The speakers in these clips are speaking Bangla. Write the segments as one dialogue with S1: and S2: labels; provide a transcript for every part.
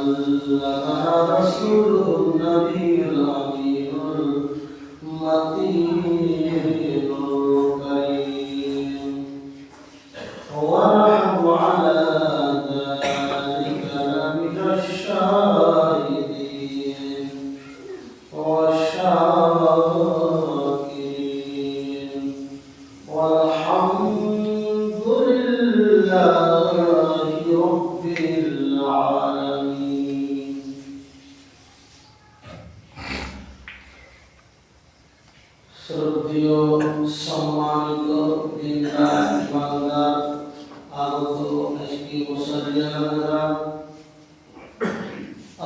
S1: بلغنا رسوله النبي الأمين المتين الكريم ونحن على ذلك لمن الشاهدين والشاكرين والحمد لله رب العالمين. শ্রদ্ধেয় সম্মানিত দিনদার ইমানদার আগত আজকে মুসলিয়ানরা,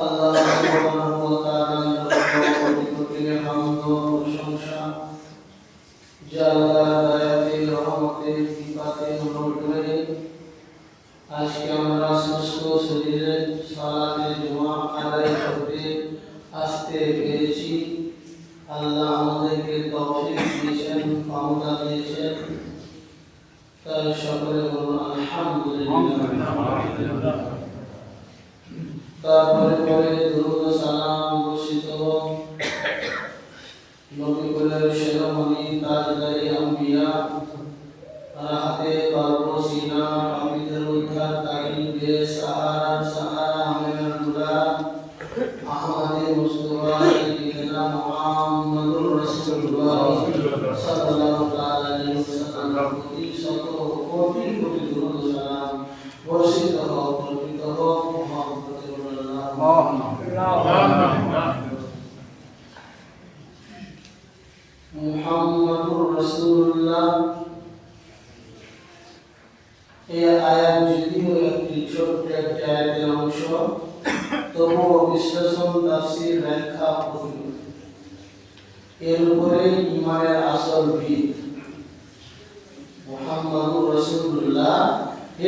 S1: আল্লাহ সুবহানাহু ওয়া তাআলার প্রতিকৃতির হামদ ও প্রশংসা, যার দয়াতে রহমতে কৃপাতে অনুগ্রহে আজকে আমরা সুস্থ শরীরে সালাতে জুমা আদায় করতে আসতে পেরেছি। আল্লাহ আমাদেরকে তৌফিক দিয়েছেন, ক্ষমতা দিয়েছেন, তাই সকলে বলুন আলহামদুলিল্লাহ। তারপরে পরে দুরূদ ও সালাম বর্ষিত হোক নবী কুলের শিরোমণি তাজদারি আম্বিয়া, রাহতে পারবসিনা হামিদের উদ্ধারকারী বেসাহারা সাহারা আমিনার দুলার আহমদে মুস্তাফা সাইয়্যিদনা মুহাম্মদুর রাসূলুল্লাহ সাল্লাল্লাহু আলাইহি ওয়াসাল্লাম প্রতি শত কোটি কোটি দুরূদ ও সালাম বর্ষিত হোক, অর্পিত হোক মুহাম্মদে মুহাম্মদুর রাসূলুল্লাহ। এই আয়াত যদিও একটি ছোট্ট একটি আয়াতের অংশ, তবুও বিশ্লেষণ, তাফসীর, ব্যাখ্যা প্রচুর। এর উপরে ঈমানের আসল ভিত মুহাম্মদুর রাসূলুল্লাহ,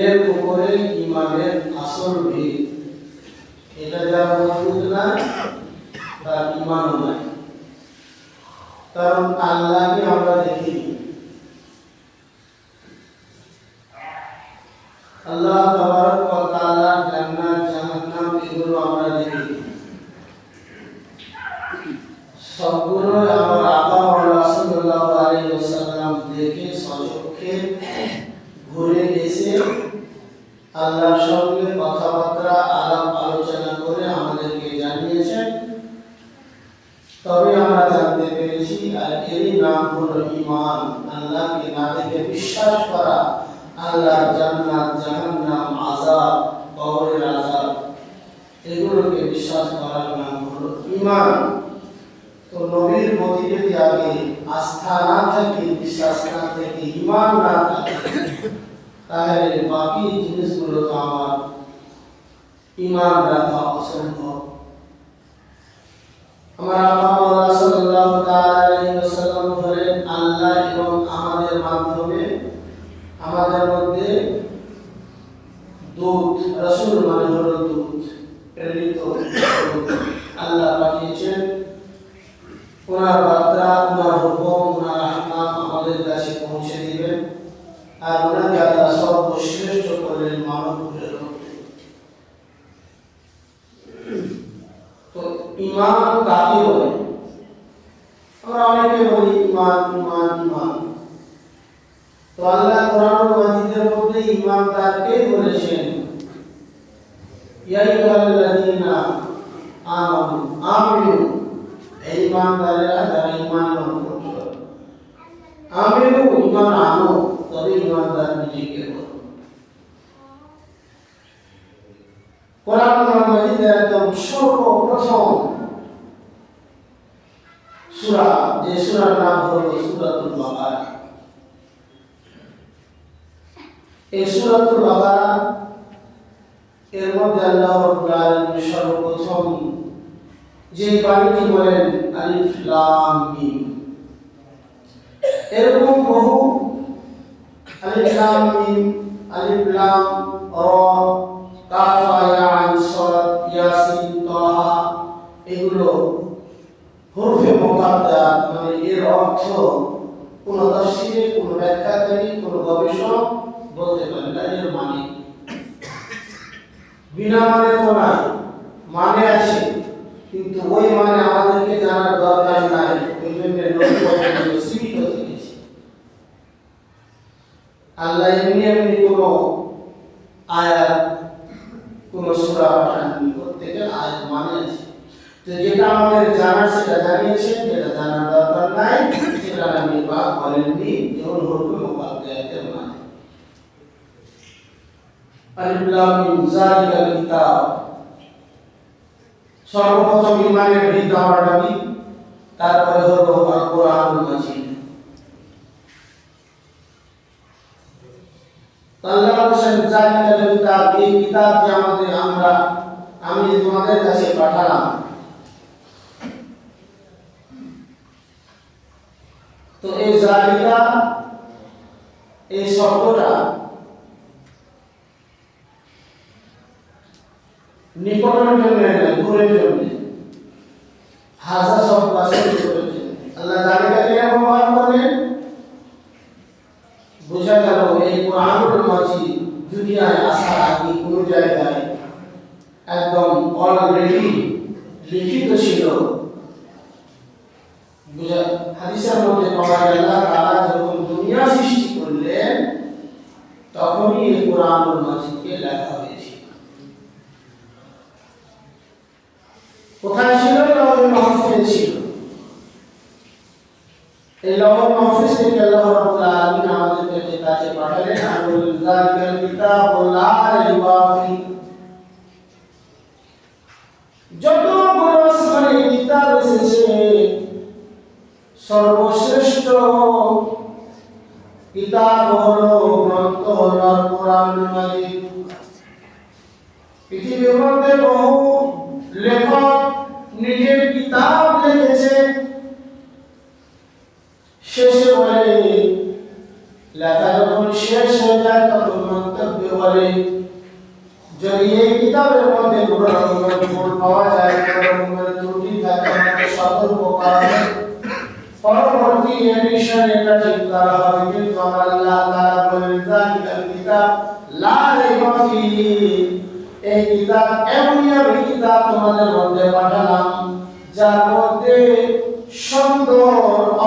S1: এর উপরে ঈমানের আসল ভিত। এটা যারা মজবুত না তার ঈমানও নাই। কারণ আল্লাহকে আমরা দেখি, আল্লাহ তাবারক ওয়া তাআলা জান্নাত জাহান্নাম এগুলো আমরা দেখি, সবগুলো আমার আকা মাওলানা সাল্লাল্লাহু আলাইহি ওয়াসাল্লাম দেখে সচক্ষে ঘুরে এসে আল্লাহর সঙ্গে কথাবার্তা আলাপ আলোচনা করে আমাদেরকে জানিয়েছেন, তবে আমরা জানতে পেরেছি। আর এরই নাম হলো ঈমান। আল্লাহকে না দেখে বিশ্বাস করা, আল্লাহর জান্নাত জাহান্নাম আযাব কবরের আযাব এগুলোকে বিশ্বাস করার নাম হলো ঈমান। তো নবীর প্রতি যদি আগে আস্থা না থাকে, বিশ্বাস না থাকে, ঈমান না থাকে, তাহলে বাকি জিনিসগুলো তো আমার ঈমান রাখা অসম্ভব। আমার আকা মাওলানা সাল্লাল্লাহু আলাইহি ওয়াসাল্লাম বলেন, আল্লাহ এবং আমাদের মাধ্যমে আমাদের মধ্যে দূত, রাসূল মানে হলো দূত, প্রেরিত আল্লাহ পাঠিয়েছেন। ওনার বার্তা, ওনার হুকুম, ওনার আহকাম আমাদের কাছে পৌঁছে দিবেন। আর ওনাকে আল্লাহ সর্বশ্রেষ্ঠ করলেন মানবকুলের মধ্যে। তো ঈমান কাকে বলে? আমরা অনেকে বলি ঈমান ঈমান ঈমান। তো আল্লাহ কোরআন মাজিদের মধ্যে ঈমানদারকে বলেছেন, ইয়া আইয়ুহাল্লাযীনা আমানু আমিনু, এই ঈমানদারেরা যারা ঈমান করছো, আমিনু ঈমান আনো, তবে ঈমানদার নিজেকে বলো। কোরআন মাজিদের একদম সর্বপ্রথম সূরা, যে সূরার নাম হলো সূরাতুল বাকারা। এই সূরাতুল বাকারা এর মধ্যে আল্লাহ রাব্বুল আলামিন সর্বপ্রথম যে বাণীটি বলেন আলিফ লাম মিম, এরকম বহু আলিফ লাম মিম, আলিফ লাম র, কাফ ইয়া আইন সাদ ইয়াসিন তাহা, এগুলো হরফে মুকাদ্দার, মানে এর অর্থ কোন তাফসীরে, কোন ব্যাখ্যাকারী, কোন গবেষক বলতে পারে না এর মানে। বিনা মানে তো নাই, কিন্তু ওই মানে আমাদেরকে জানার দরকার নাই, ওই জন্য নবী সীমিত থেকেছে। আল্লাহ এমনি এমনি কোনো আয়াত কোন সূরা পাঠাননি, প্রত্যেকের আয়াত মানে আছে। তো যেটা আমাদের জানার সেটা জানিয়েছেন, যেটা জানার দরকার নাই সেটা নবী পাক বলেননি, যেমন হুকুম মুকাদ্দাসের মানে আলিফ লাম মিম যালিকাল কিতাব। সর্বপ্রথম ইমানের ভিত আমার নবী, তারপরে হলো আল কোরআনুল মাজিদ। আল্লাহ বলেন যালিকাল কিতাব, এই কিতাব যে আমি তোমাদের কাছে পাঠালাম। তো এই জালিকা এই শব্দটা নিকটের জন্য নয়, দূরের জন্য। হাজা শব্দ আছে দূরের জন্য। আল্লাহ জালিকা কে ব্যবহার করলেন? বোঝা গেল এই কোরআনুল মাজিদ দুনিয়ায় আসার আগে কোন জায়গায় একদম অলরেডি লিখিত ছিল। হাদিসের মধ্যে পাওয়া যায় আল্লাহ তাআলা যখন দুনিয়া সৃষ্টি করলেন তখনই এই কোরআনুল মাজিদকে লেখা হয়েছিল। কোথায় ছিল? লওহে মাহফুজে ছিল। এই লওহে মাহফুজ থেকে আল্লাহ রাব্বুল আলামিন আমাদের কাছে পাঠালেন আনুল যালিকাল কিতাব লা রাইবা ফি। যতগুলো আসমানে কিতাব এসেছে সর্বশ্রেষ্ঠ কিতাব হলো, গ্রন্থ হলো কোরআনুল মাজিদ। পৃথিবীর মধ্যে বহু লেখক নিজের কিতাব লিখেছে, শেষে বলে লেখা যখন শেষ হয়ে যায় তখন মন্তব্য বলে যদি এই কিতাবের মধ্যে কোনো রকমের ভুল পাওয়া যায়, কোনো রকমের ত্রুটি থাকে, আমাকে সতর্ক করা হয়, পরবর্তী এডিশন এটা ঠিক করা হবে। কিন্তু আমার আল্লাহ তাআলা বলেন যালিকাল কিতাব লা রাইবা ফিহি, এই কিতাব এমনই আমি কিতাব তোমাদের মধ্যে পাঠালাম যার মধ্যে সুন্দর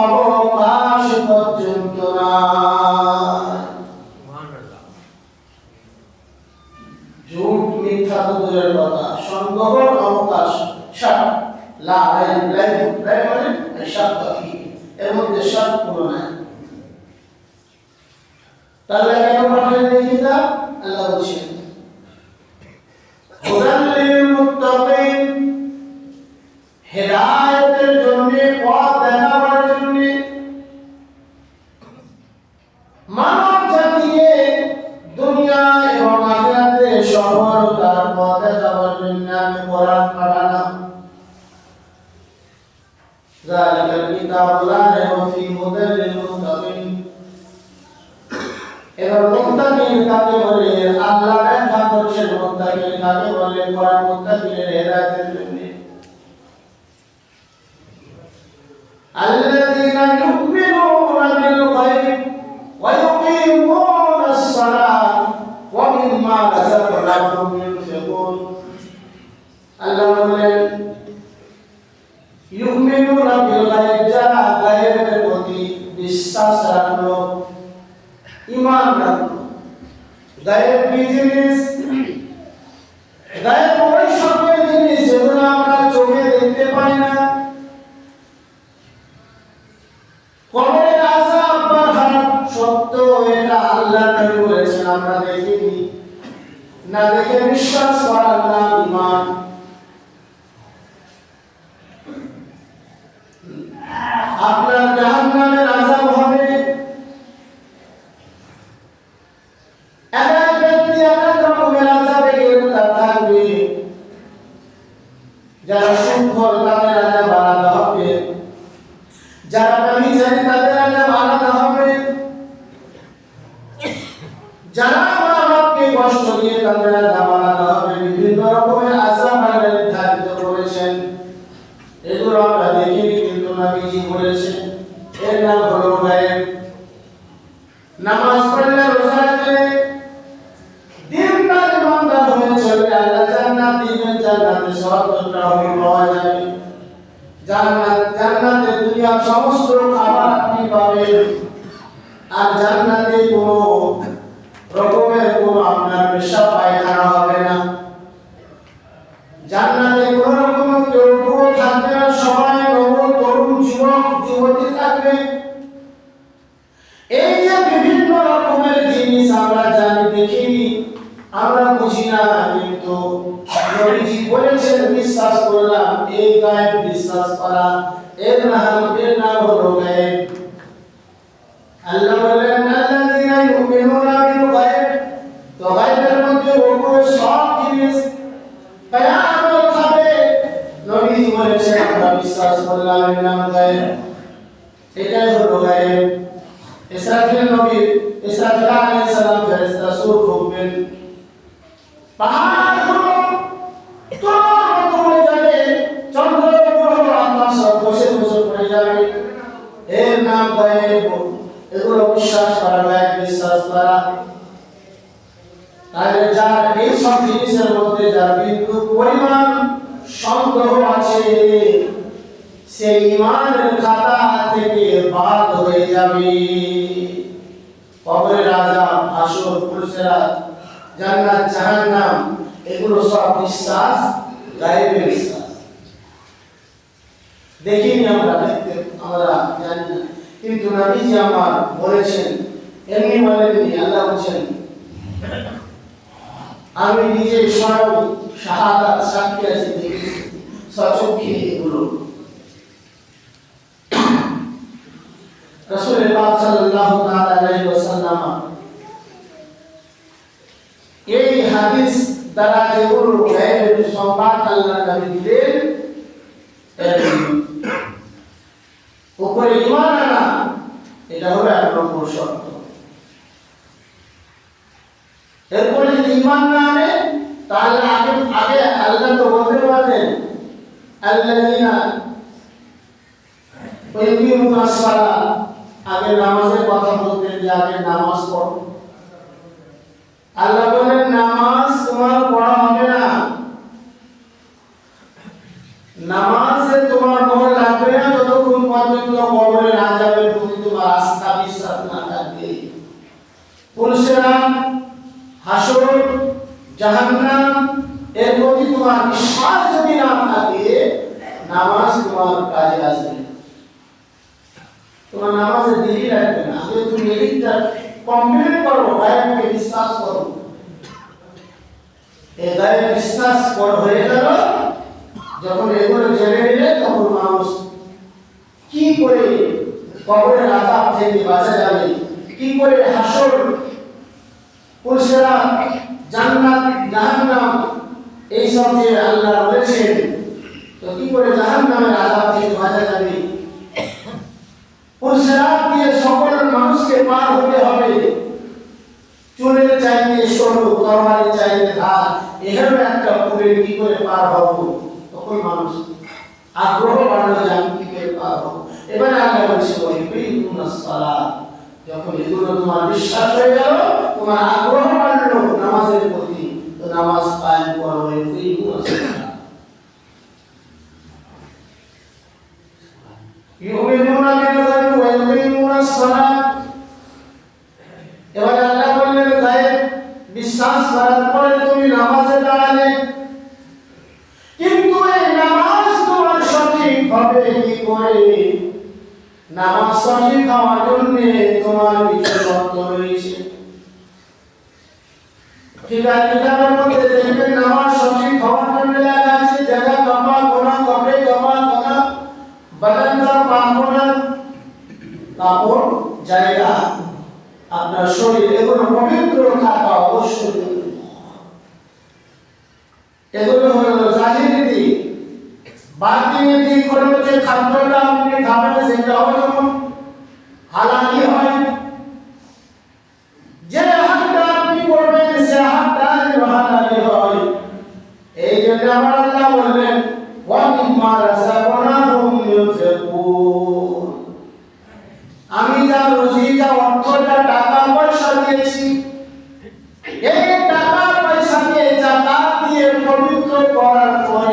S1: অবকাশ পর্যন্ত নাই। ঝুট মিথ্যা তো দূরের কথা, সন্দেহ অবকাশ সব লা রাইবা মানে সব ফি, এর মধ্যে সব কোনো নাই। তাহলে কেন পাঠালেন এই কিতাব? আল্লাহ বলছেন হুদাল লিল মুত্তাকিন, হেদায়েতের জন্য, পথ দেখাবার জন্য, মানব জাতিকে দুনিয়া এবং আখিরাতে সফলতার পথ দেখাবার জন্য আমি কোরআন পাঠালাম। যালিকাল কিতাব লা রাইবা ফিহি হুদাল লিল মুত্তাকিন। এবার মুত্তাকিন কাকে বলে? আল্লাহ ব্যাখ্যা করছেন মুত্তাকিন কাকে বলে। কোরআন মুত্তাকিনের হেদায়েতের জন্য। আল্লাযীনা ইউমিনুনা বিল গায়ব ওয়া ইউকিমুনাস সালাত ওয়া মিম্মা রাযাকনাহুম ইউনফিকুন। আল্লাহ বলেন ইউমিনুনা বিল গায়ব, যারা গায়বের প্রতি বিশ্বাস রাখলো, ঈমান রাখলো। গায়ব কি জিনিস? গায়ব ওই সকল জিনিস যেগুলো আমরা চোখে দেখতে পাই না। কবরের আযাব বারহাত সত্য, এটা আল্লাহ নবী বলেছেন, আমরা দেখিনি। না দেখে বিশ্বাস করার নাম ঈমান। আপনার জাহান্নামের আযাব হবে, এক ব্যক্তি এক রকমের আযাবে গ্রেফতার থাকবে। যারা সুদখোর তাদের আযাব আলাদা হবে, যারা ব্যভিচারী তাদের আযাব আলাদা হবে, যারা মা-বাপকে কষ্ট দিয়ে তাদের আযাব আলাদা হবে। বিভিন্ন রকমের আযাব আল্লাহ নির্ধারিত করেছেন। এগুলো আমরা দেখিনি, কিন্তু নবীজি বলেছেন এর নাম হলো গায়ব। নামাজ পড়লে, রোজা রাখলে, দিনদার বান্দা হয়ে চললে আল্লাহ জান্নাত দিবেন, জান্নাত জান্নাতে সওয়াবটা পাওয়া যাবে। জান্নাতে দুনিয়ার সমস্ত খাবার আপনি পাবেন, আর জান্নাতে কোনো রকমের কোনো আপনার পেশাব পায়খানা হবে না। জান্নাতে কোনো রকমের কেউ বুড়ো থাকবে না, সবাই নবীন তরুণ যুবক যুবতী থাকবে। এই যে বিভিন্ন রকমের জিনিস আমরা জানি দেখিনি, আমরা বুঝি না, কিন্তু নবীজি বলেছেন বিশ্বাস করলাম, এই গায়েব বিশ্বাস করা, এর নাম হলো গায়েব। আল্লাহ বলেন আল্লাযীনা ইউমিনুনা বিল গায়ব, তো গায়বের মধ্যে ওপরে সব জিনিস কিয়ামত হবে। নবীজি বলেছেন আমরা বিশ্বাস করলাম, এর নাম গায়ব, এটাই হলো গায়ব। ইসরাফিল আলাইহিস সালাম ফেরেশতা সুর ফুঁকবেন, পাহাড়গুলো তোর মতো যাবে, চন্দ্র গ্রহ আকাশ সব বসে বসে পড়ে যাবে, এর নাম গায়ব। এগুলো বিশ্বাস করা যায়, বিশ্বাস করা। তাহলে যার এই সব জিনিসের মধ্যে যার বিন্দু পরিমাণ সন্দেহ আছে, সেই ইমানের খাতা থেকে বাদ হয়ে যাবে। কবরের আযাব, হাসর, পুলসিরাত, জান্নাত, জাহান্নাম, এগুলো সব বিশ্বাস, গায়েবের বিশ্বাস। দেখিনি আমরা, আমরা জানি না, কিন্তু নবীজি আমার বলেছেন, এমনি বলেননি। আল্লাহ বলেছেন, আমি নিজে স্বয়ং শাহাদাত সাক্ষী আছি, দেখেছি সচক্ষে এগুলো। রাসূল পাক সাল্লাল্লাহু তাআলা আলাইহি ওয়াসাল্লাম এই হাদিস দ্বারা যেগুলো গায়েবের সংবাদ আল্লাহ নবী দিলেন, উপরে ঈমান আনা, এটা হলো এক নম্বর শর্ত। এরপরে যদি ঈমান না আনে, তাহলে আগে আল্লাহ তো বলতে পারতেন আল্লাযীনা ইউকিমুনাস সালাত, আগে নামাজের কথা বলতেন যে আগে নামাজ পড়ো। আল্লাহ বলেন নামাজ তোমার পড়া হবে না, নামাজে তোমার মন লাগবে না যতক্ষণ পর্যন্ত কবরে না যাবে, তুমি তোমার আস্থা বিশ্বাস না থাকবে। পুলসিরাত, হাসর, জাহান্নাম, এর প্রতি তোমার বিশ্বাস যদি না থাকে, নামাজ তোমার কাজে আসবে না, তোমার নামাজের দিলই লাগবে না। আগে তুমি এইটা কমপ্লিট করো, গায়েবকে বিশ্বাস করো। এই গায়েব বিশ্বাস হয়ে গেল যখন, এগুলো জেনে নিলে, তখন মানুষ কি করে কবরের আযাব থেকে বাঁচা যাবে, কি করে হাসর, পুলসিরাত, জান্নাত, জাহান্নাম, এই সব যে আল্লাহ বলেছেন, তো কি করে জাহান্নামের আযাব থেকে বাঁচা যাবে। পুলসিরাত দিয়ে সকল মানুষকে পার হতে হবে, চুলের চাইতে সরু, তরবারির চাইতে ধার, এখানে একটা পুরে কি করে পার হব, তখন মানুষ আগ্রহ বাড়লো যে আমি কি করে পার হব। এবারে আল্লাহ বলছে ওয়াইকুমুস সালাত, যখন এগুলো তোমার বিশ্বাস হয়ে গেল, তোমার আগ্রহ বাড়লো নামাজের প্রতি, তো নামাজ কায়েম করো। ওয়াইকুমুস সালাত ইউমিনুনা বিল গায়ব ওয়া ইউকিমুনাস সালাত। এবারে আল্লাহ বললেন গায়েব বিশ্বাস করার পরে তুমি নামাজে দাঁড়ালে, কিন্তু এই নামাজ তোমার সঠিক হবে কি করে? নামাজ সঠিক হওয়ার জন্য তোমার কিছু শর্ত রয়েছে। ঠিক আছে, কিতাবের মধ্যে দেখবেন নামাজ সঠিক হওয়ার জন্য লেখা আছে জায়গা কপা গোনা, কপড়ে কপা গোনা, বদন का पाक होना, কাপড়, জায়গা, আপনার শরীর, এগুলো পবিত্র থাকা অবশ্যই। এগুলো হলো জাহিরি দিক। বাতিনি দিক হলো যে খাদ্যটা আপনি খাবেন সেটাও যেমন হালালি হয়, যে হাতটা আপনি করবেন সে হাতটা যেন হালালি হয়। এই জন্য আমার আল্লাহ বললেন ওয়া মিম্মা রাযাকনাহুম ইউনফিকুন, আমি যা রুজি, যা অর্থটা, টাকা পয়সা দিয়েছি, এই টাকা পয়সা দিয়ে জাকাত দিয়ে পবিত্র করার পরে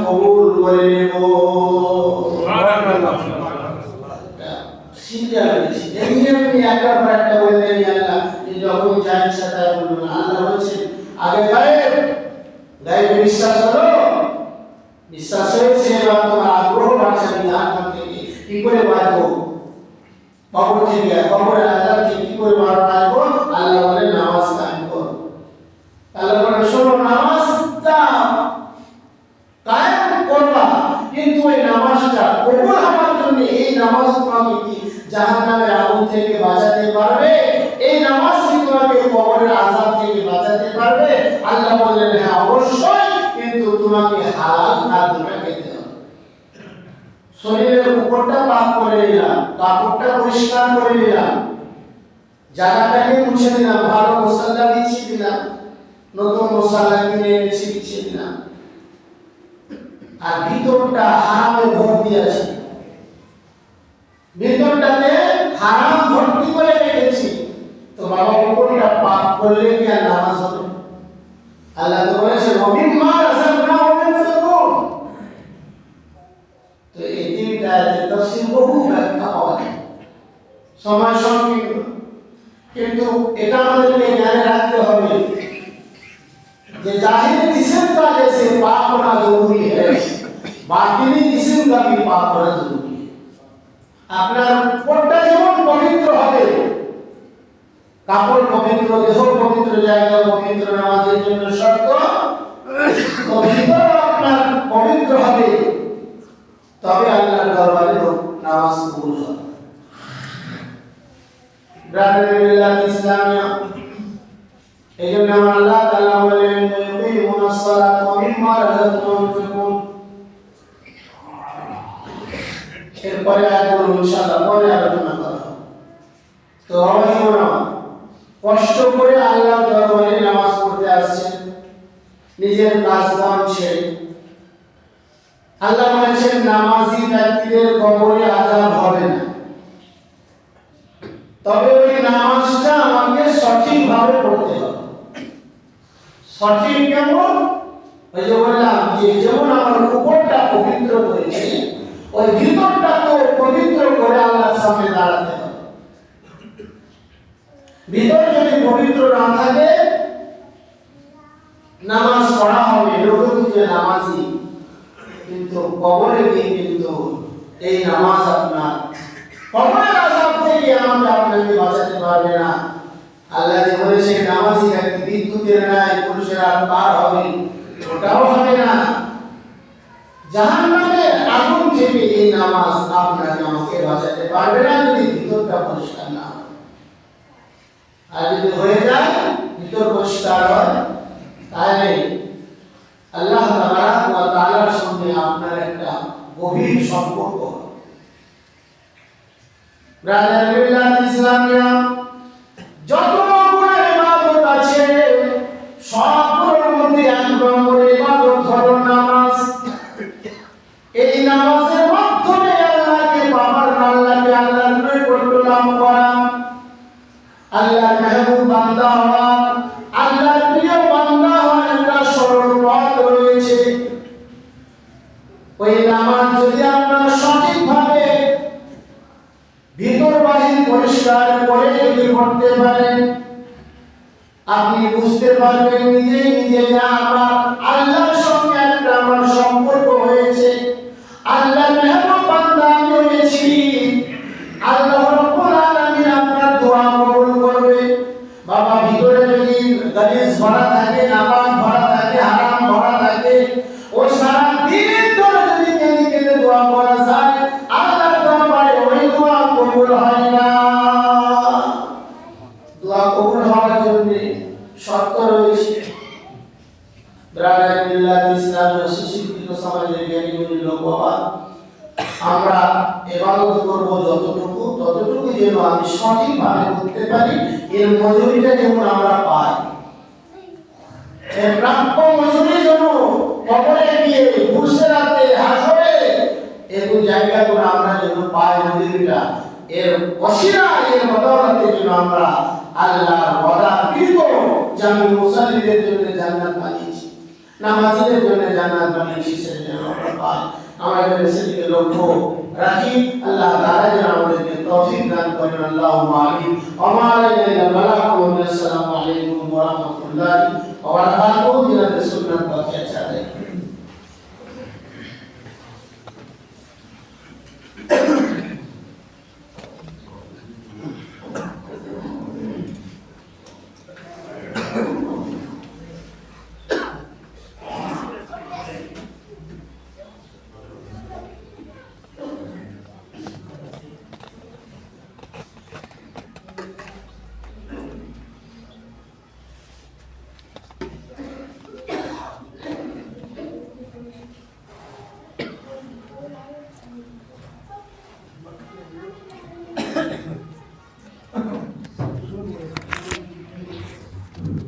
S1: কবুল করে নেব। সিরিয়াল হয়েছে এমনি একটার পর একটা বলে দেন আল্লাহ, যখন যা ইচ্ছা তাই বলবেন। আল্লাহ বলছেন আগে গায়েবে বিশ্বাস হলো, বিশ্বাস হয়েছে, এবার তোমার আগ্রহ বাড়ছে জাহান্নাম থেকে কি করে বাঁচবো, কবর থেকে কবরের আযাব থেকে কি করে বাঁচবো। আল্লাহ বলেন নামাজ কায়েম করো। আল্লাহ বলেন শোনো, নামাজটা কায়েম করবা, কিন্তু এই নামাজটা কবুল হওয়ার জন্য এই নামাজ তোমাকে কি জাহান্নামের আগুন থেকে বাঁচাতে পারবে? এই নামাজ কি তোমাকে কবরের আযাব থেকে বাঁচাতে পারবে? আল্লাহ বললেন হ্যাঁ অবশ্যই, কিন্তু তোমাকে হালাল খাদ্যটা খেতে হবে। শরীরের উপরটা পাক করে নিলাম, কাপড়টা পরিষ্কার করে নিলাম, জায়গাটাকে মুছে দিলাম, ভালো মশলা বিছিয়ে দিলাম, নতুন মশলা কিনে এনেছি বিছিয়ে দিলাম, আর ভিতরটা হারামে ভর্তি আছে, ভিতরটাতে হারাম ভর্তি করে রেখেছি, তো বাবা উপরটা পাক করলে কি আর নামাজ হবে? আল্লাহ তো বলেছেন ওমিম্মা রাযাকনাহুম ইউনফিকুন। তো এই তিনটা আয়াতের তাফসীর বহু ব্যাখ্যা পাওয়া যায়, সময় সংকীর্ণ, কিন্তু এটা আমাদেরকে জ্ঞানে রাখতে হবে যে जाहिर जिस्म का जैसे पाक होना जरूरी है, बातिनी जिस्म का भी पाक होना जरूरी है। আপনার উপরটা যেমন পবিত্র হবে, কাপড় পবিত্র, দেহ পবিত্র, জায়গা পবিত্র, নামাজের জন্য শর্ত, তো ভিতর আপনার পবিত্র হবে, তবে আল্লাহর দরবারে নামাজ কবুল হবে। ব্রাদার ইসলামিয়া, এই জন্য আল্লাহ তাআলা বলেন ইউকিমুনাস সালাত ওয়া মিম্মা রাযাকনাহুম ইউনফিকুন। এরপরে আয়াতগুলো ইনশাআল্লাহ পরে আলোচনা করা হবে। তো আমরা কষ্ট করে আল্লাহর দরবারে নামাজ পড়তে আসছেন, নিজের কাজ কাম ছেড়ে। আল্লাহ বলেছেন নামাজি ব্যক্তিদের কবরে আযাব হবে না, তবে ওই নামাজটা আমাকে সঠিকভাবে পড়তে হবে। সঠিক কেমন? ওই যে বললাম যে যেমন আমার উপরটা পবিত্র করেছে, ওই ভিতরটাকে পবিত্র করে আল্লাহর সামনে দাঁড়াতে হবে। ভিতর যদি পবিত্র না থাকে, নামাজ পড়া হবে, লোকে বুঝে নামাজি, কিন্তু কবরে গিয়ে কিন্তু এই নামাজ আপনার কবরের আযাব থেকে আমাকে আপনাকে বাঁচাতে পারবে না। আল্লাহ যে বলেছে নামাজি ব্যক্তি বিদ্যুতের ন্যায় পুরুষেরা পার হবে, ওটাও হবে না। জাহান্নামের আগুন থেকে এই নামাজ আপনাকে আমাকে বাঁচাতে পারবে না যদি ভিতরটা পরিষ্কার না হয়। আর যদি হয়ে যায়, ভিতর পরিষ্কার হয়, তাহলে আল্লাহ তাবারাক ওয়া তাআলার সঙ্গে আপনার একটা গভীর সম্পর্ক। ব্রাদার ইসলামিয়া, যত গুণের ইবাদত আছে সবগুলোর মধ্যে এক নম্বর ইবাদত হলো নামাজ। এই নামাজের মাধ্যমে আল্লাহকে পাওয়ার, আল্লাহকে আল্লাহর নৈকট্য লাভ করা, আল্লাহর মেহবুব বান্দা হওয়া, আল্লাহর প্রিয় বান্দা হওয়ার একটা সরল পথ রয়েছে। ওই নামাজ যদি আপনার সঠিকভাবে ভিতর বাহির পরিষ্কার করে যদি পড়তে পারেন, আপনি বুঝতে পারবেন নিজে নিজে যে আমার আল্লাহর সঙ্গে একটা আমার সম্পর্ক হয়েছে, আল্লাহর মেহবুব বান্দা আমি হয়েছি, আল্লাহ রাব্বুল আলামিন আপনার দোয়া কবুল করবে। বাবা ভিতরে যদি গালিজ ভরা থাকে, নাপাক ভরা থাকে, হারাম ভরা থাকে, ও সারা দিনের ধরে যদি কেঁদে কেঁদে দোয়া করা যায়, আল্লাহর দরবারে ওই দোয়া কবুল হয় না। দোয়া কবুল হওয়ার জন্য শর্ত রয়েছে। ব্রাদার ইসলামের সুশিক্ষিত সমাজের জ্ঞানী লোক বাবা, আমরা ইবাদত করব যতটুকু, ততটুকু যেন আমি সঠিকভাবে করতে পারি, এর মজুরিটা যেন আমরা পাই, এর প্রাপ্য মজুরি যেন কবরে গিয়ে পুরসেরাতে হাসরে এই জায়গাগুলো আমরা যেন পাই, মজুরিটা এর ওসিলা, এর বদৌলতে যেন আমরা আল্লাহর ওয়াদা কৃত জামি মুসাল্লিদের জন্য জান্নাত বানিয়েছি। নামাজীদের জন্য জান্নাত বানিয়েছি সেদিকে আমরা পাই আমাদের সেদিকে লক্ষ্য রাখি আল্লাহ তাআলা যেন আমাদেরকে তৌফিক দান করেন আল্লাহুম্মা আমিন ওয়া মা আলাইনা ইল্লা বালাগুল আসসালামু আলাইকুম ওয়া রাহমাতুল্লাহি ওয়া বারাকাতুহু জিনাত সুন্নাত বাকিয়া চালে